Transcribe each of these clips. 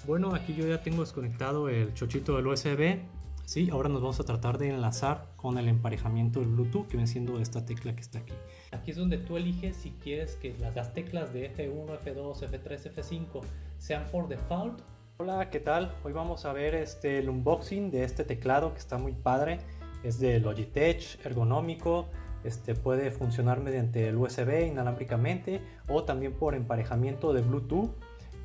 Bueno, aquí yo ya tengo desconectado el chochito del USB. Sí, ahora nos vamos a tratar de enlazar con el emparejamiento del Bluetooth, que viene siendo esta tecla que está aquí. Aquí es donde tú eliges si quieres que las teclas de F1, F2, F3, F5 sean por default. Hola, ¿qué tal? Hoy vamos a ver el unboxing de este teclado que está muy padre. Es de Logitech, ergonómico. Puede funcionar mediante el USB inalámbricamente o también por emparejamiento de Bluetooth.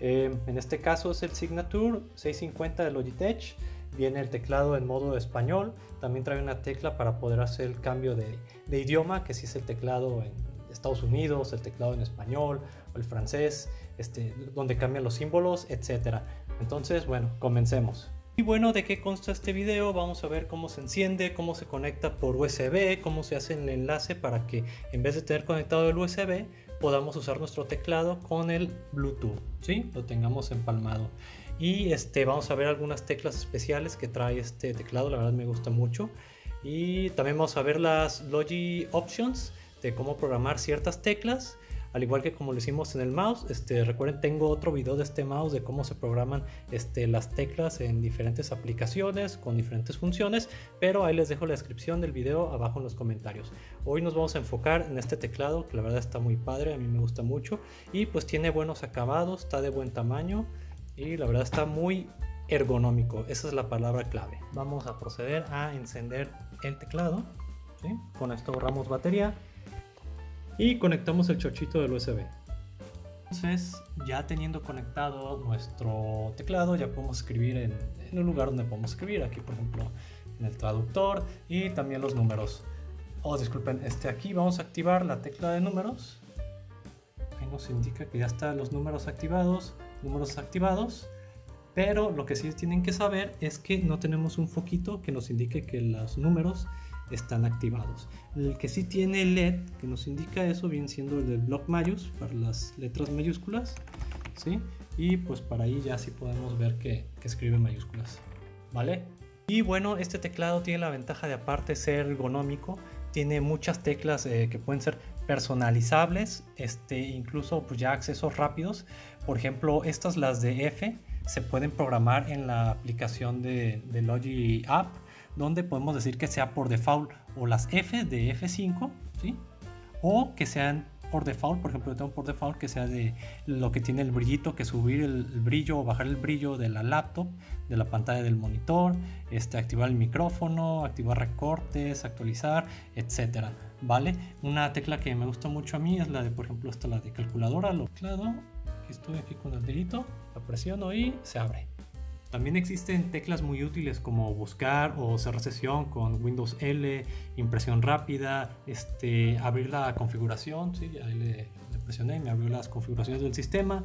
En este caso es el Signature 650 de Logitech. Viene el teclado en modo español. También trae una tecla para poder hacer el cambio de idioma, que si es el teclado en Estados Unidos, el teclado en español o el francés, donde cambian los símbolos, etc. Entonces, bueno, comencemos. Y bueno, ¿de qué consta este video? Vamos a ver cómo se enciende, cómo se conecta por USB, cómo se hace el enlace para que en vez de tener conectado el USB podamos usar nuestro teclado con el Bluetooth, ¿sí? Lo tengamos empalmado. Y vamos a ver algunas teclas especiales que trae este teclado, la verdad me gusta mucho. Y también vamos a ver las Logi Options de cómo programar ciertas teclas, al igual que como lo hicimos en el mouse. Recuerden, tengo otro video de este mouse de cómo se programan las teclas en diferentes aplicaciones con diferentes funciones, pero ahí les dejo la descripción del video abajo en los comentarios. Hoy nos vamos a enfocar en este teclado que la verdad está muy padre, a mí me gusta mucho y pues tiene buenos acabados, está de buen tamaño y la verdad está muy ergonómico, esa es la palabra clave. Vamos a proceder a encender el teclado, ¿sí? Con esto ahorramos batería y conectamos el chochito del USB. Entonces, ya teniendo conectado nuestro teclado, ya podemos escribir en un lugar donde podemos escribir. Aquí, por ejemplo, en el traductor y también los números. Disculpen, aquí vamos a activar la tecla de números. Ahí nos indica que ya están los números activados. Pero lo que sí tienen que saber es que no tenemos un foquito que nos indique que los números están activados. El que sí tiene LED que nos indica eso viene siendo el del block mayús para las letras mayúsculas, ¿sí? Y pues para ahí ya sí podemos ver que escribe mayúsculas, ¿vale? Y bueno, este teclado tiene la ventaja de, aparte ser ergonómico, tiene muchas teclas que pueden ser personalizables, incluso pues ya accesos rápidos. Por ejemplo, estas, las de F, se pueden programar en la aplicación de Logi App, donde podemos decir que sea por default o las F de F5, ¿sí? O que sean por default. Por ejemplo, yo tengo por default que sea de lo que tiene el brillito, que subir el brillo o bajar el brillo de la laptop, de la pantalla del monitor, activar el micrófono, activar recortes, actualizar, etcétera, ¿vale? Una tecla que me gusta mucho a mí es la de, por ejemplo, la de calculadora. Claro, aquí estoy aquí con el dedito, la presiono y se abre. También existen teclas muy útiles como buscar o cerrar sesión con Windows L, impresión rápida, abrir la configuración, ¿sí? Ahí le presioné y me abrió las configuraciones del sistema,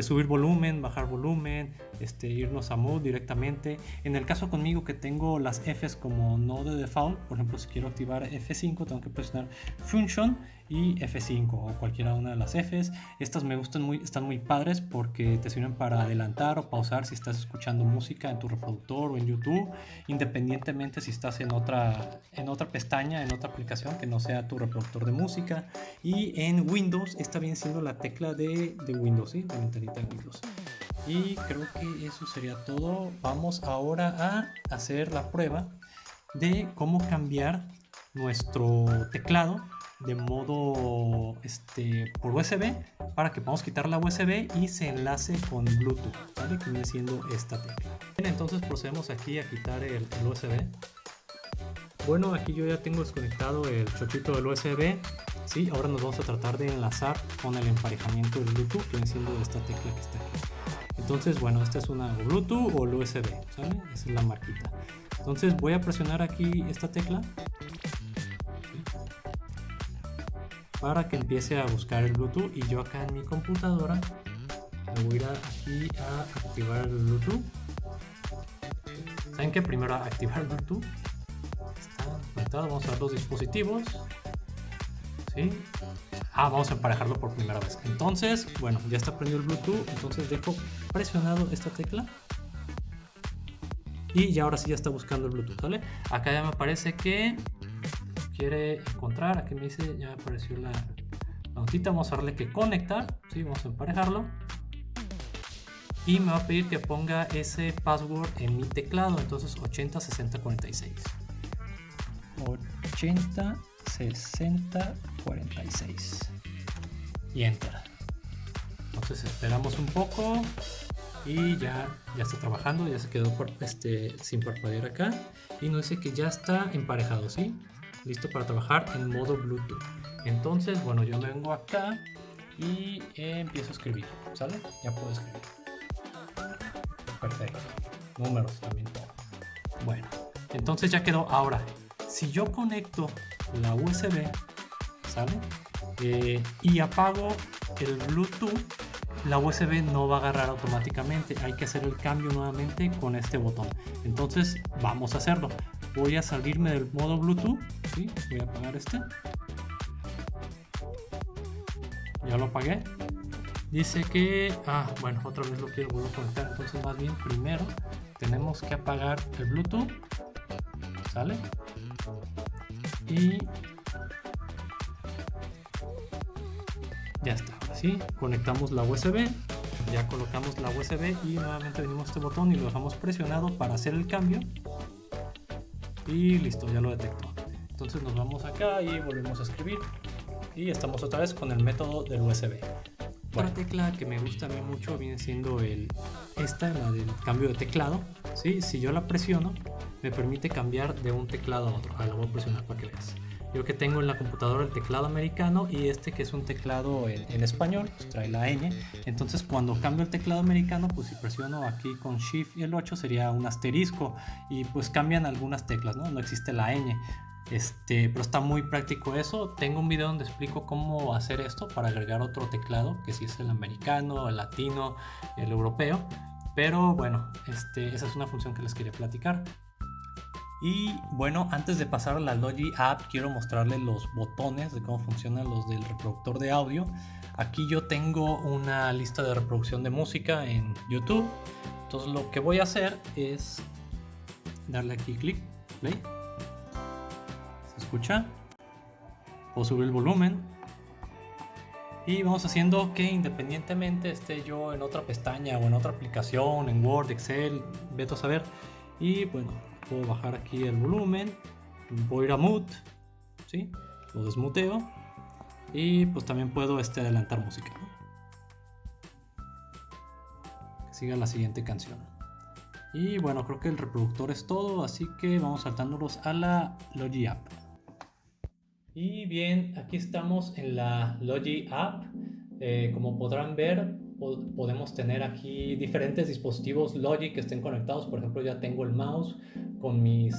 subir volumen, bajar volumen, irnos a mood directamente. En el caso conmigo que tengo las Fs como no de default, por ejemplo si quiero activar F5 tengo que presionar Function y F5 o cualquiera una de las Fs. Estas me gustan están muy padres porque te sirven para adelantar o pausar si estás escuchando música en tu reproductor o en YouTube, independientemente si estás en otra pestaña, en otra aplicación que no sea tu reproductor de música. Y en Windows está bien siendo la tecla de Windows, ¿sí? De ventanita de Windows. Y creo que eso sería todo. Vamos ahora a hacer la prueba de cómo cambiar nuestro teclado de modo por USB para que podamos quitar la USB y se enlace con Bluetooth, ¿vale? Que viene siendo esta tecla. Bien, entonces procedemos aquí a quitar el USB. Bueno, aquí yo ya tengo desconectado el chochito del USB. Sí, ahora nos vamos a tratar de enlazar con el emparejamiento del Bluetooth, que viene siendo esta tecla que está aquí. Entonces, bueno, esta es una Bluetooth o el USB, ¿sale? Esa es la marquita. Entonces voy a presionar aquí esta tecla, ¿sí? Para que empiece a buscar el Bluetooth, y yo acá en mi computadora me voy a ir aquí a activar el Bluetooth. ¿Saben qué? Primero a activar el Bluetooth. Está conectado, vamos a ver los dispositivos, ¿sí? Vamos a emparejarlo por primera vez. Entonces, bueno, ya está prendido el Bluetooth. Entonces dejo presionado esta tecla y ya ahora sí ya está buscando el Bluetooth, ¿vale? Acá ya me aparece que quiere encontrar. Aquí me dice, ya me apareció la notita. Vamos a darle que conectar, ¿sí? Vamos a emparejarlo. y me va a pedir que ponga ese password en mi teclado. Entonces 80 60 46 80 60 46 y enter. Entonces esperamos un poco y ya está trabajando, ya se quedó sin parpadear acá y nos dice que ya está emparejado, ¿sí? Listo para trabajar en modo Bluetooth. Entonces, bueno, yo me vengo acá y empiezo a escribir, ¿sale? Ya puedo escribir. Perfecto. Números también. Bueno, entonces ya quedó. Ahora, si yo conecto la USB, ¿sale? Y apago el Bluetooth, la USB no va a agarrar automáticamente. Hay que hacer el cambio nuevamente con este botón. Entonces vamos a hacerlo. Voy a salirme del modo Bluetooth, ¿sí? Voy a apagar este. Ya lo apagué. Dice que, bueno, otra vez lo quiero volver a conectar. Entonces más bien primero tenemos que apagar el Bluetooth, ¿sale? Y ya está, así conectamos la USB, ya colocamos la USB y nuevamente venimos a este botón y lo dejamos presionado para hacer el cambio y listo, ya lo detectó. Entonces nos vamos acá y volvemos a escribir y estamos otra vez con el método del USB. Otra tecla que me gusta a mí mucho viene siendo la del cambio de teclado, ¿sí? Si yo la presiono me permite cambiar de un teclado a otro. La voy a presionar para que veas. Yo que tengo en la computadora el teclado americano y que es un teclado en español, pues trae la ñ. Entonces cuando cambio el teclado americano, pues si presiono aquí con Shift y el 8 sería un asterisco y pues cambian algunas teclas, ¿no? No existe la ñ. Pero está muy práctico eso. Tengo un video donde explico cómo hacer esto para agregar otro teclado, que si es el americano, el latino, el europeo. Pero bueno, esa es una función que les quería platicar. Y bueno, antes de pasar a la Logi App, quiero mostrarles los botones de cómo funcionan los del reproductor de audio. Aquí yo tengo una lista de reproducción de música en YouTube. Entonces lo que voy a hacer es darle aquí clic, play. ¿Se escucha? Puedo subir el volumen. Y vamos haciendo que independientemente esté yo en otra pestaña o en otra aplicación, en Word, Excel, vete a saber. Y bueno, puedo bajar aquí el volumen, voy a ir a mute, ¿sí? Lo desmuteo y pues también puedo adelantar música, ¿no? Que siga la siguiente canción. Y bueno, creo que el reproductor es todo, así que vamos saltándolos a la Logi App. Y bien, aquí estamos en la Logi App. Como podrán ver, podemos tener aquí diferentes dispositivos Logi que estén conectados. Por ejemplo, ya tengo el mouse con mis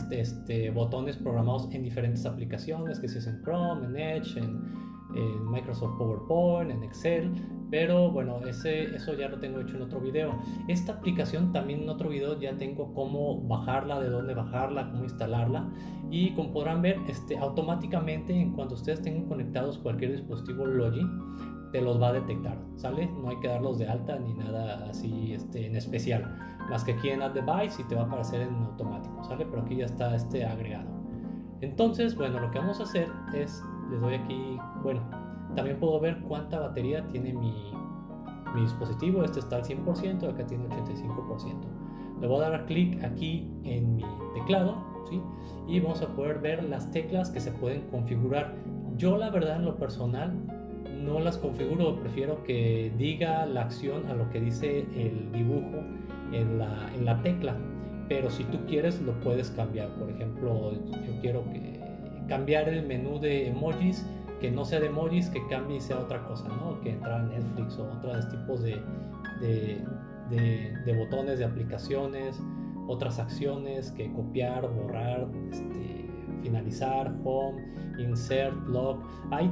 botones programados en diferentes aplicaciones, que si es en Chrome, en Edge, en Microsoft PowerPoint, en Excel. Pero bueno, eso ya lo tengo hecho en otro video. Esta aplicación también en otro video ya tengo cómo bajarla, de dónde bajarla, cómo instalarla. Y como podrán ver, automáticamente en cuanto ustedes tengan conectados cualquier dispositivo Logi, te los va a detectar, ¿sale? No hay que darlos de alta ni nada así en especial, más que aquí en Add Device y te va a aparecer en automático, ¿sale? Pero aquí ya está agregado. Entonces, bueno, lo que vamos a hacer es, les doy aquí, bueno, también puedo ver cuánta batería tiene mi dispositivo. Está al 100%, acá tiene 85%. Le voy a dar clic aquí en mi teclado, ¿sí? Y vamos a poder ver las teclas que se pueden configurar. Yo la verdad en lo personal no las configuro, prefiero que diga la acción a lo que dice el dibujo en la tecla, pero si tú quieres lo puedes cambiar. Por ejemplo, yo quiero cambiar el menú de emojis, que no sea de emojis, que cambie y sea otra cosa, ¿no? Que entrar a Netflix o otros tipos de botones, de aplicaciones, otras acciones, que copiar, borrar, finalizar, home, insert, lock. Hay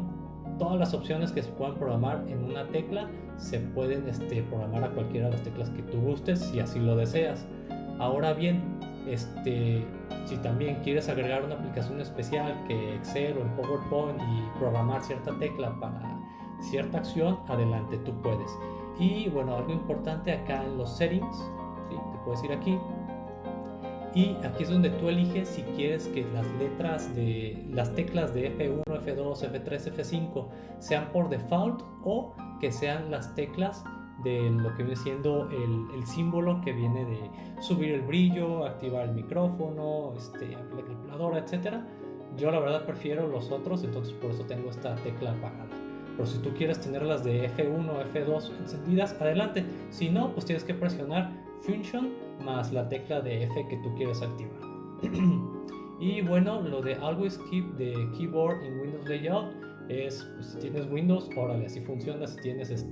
todas las opciones que se puedan programar en una tecla, se pueden programar a cualquiera de las teclas que tú gustes si así lo deseas. Ahora bien, si también quieres agregar una aplicación especial que Excel o en PowerPoint y programar cierta tecla para cierta acción, adelante, tú puedes. Y bueno, algo importante acá en los settings, ¿sí? Te puedes ir aquí y aquí es donde tú eliges si quieres que las teclas de F1, F2, F3, F5 sean por default o que sean las teclas de lo que viene siendo el símbolo que viene de subir el brillo, activar el micrófono, la calculadora, etcétera. Yo la verdad prefiero los otros, entonces por eso tengo esta tecla apagada. Pero si tú quieres tener las de F1 o F2 encendidas, adelante. Si no, pues tienes que presionar Function más la tecla de F que tú quieres activar. Y bueno, lo de Always Keep the Keyboard in Windows Layout es, pues, si tienes Windows, órale, así funciona. Si tienes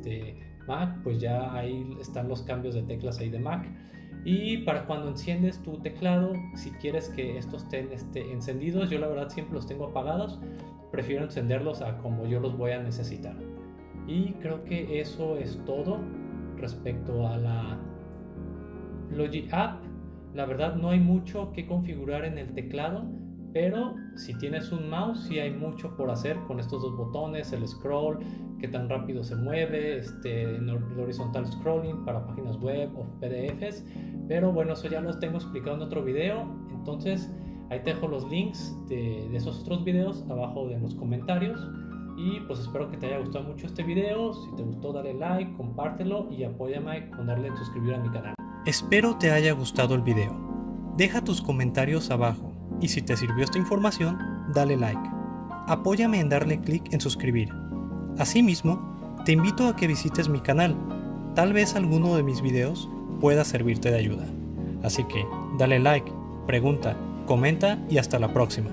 Mac, pues ya ahí están los cambios de teclas ahí de Mac. Y para cuando enciendes tu teclado, si quieres que estos estén encendidos, yo la verdad siempre los tengo apagados. Prefiero encenderlos a como yo los voy a necesitar. Y creo que eso es todo respecto a la Logi App. La verdad no hay mucho que configurar en el teclado, pero si tienes un mouse sí hay mucho por hacer con estos dos botones, el scroll, qué tan rápido se mueve, el horizontal scrolling para páginas web o PDFs. Pero bueno, eso ya los tengo explicado en otro video, entonces ahí te dejo los links de esos otros videos abajo en los comentarios. Y pues espero que te haya gustado mucho este video. Si te gustó, dale like, compártelo y apóyame con darle en suscribir a mi canal. Espero te haya gustado el video. Deja tus comentarios abajo y si te sirvió esta información, dale like. Apóyame en darle clic en suscribir. Asimismo, te invito a que visites mi canal. Tal vez alguno de mis videos pueda servirte de ayuda. Así que dale like, pregunta, comenta y hasta la próxima.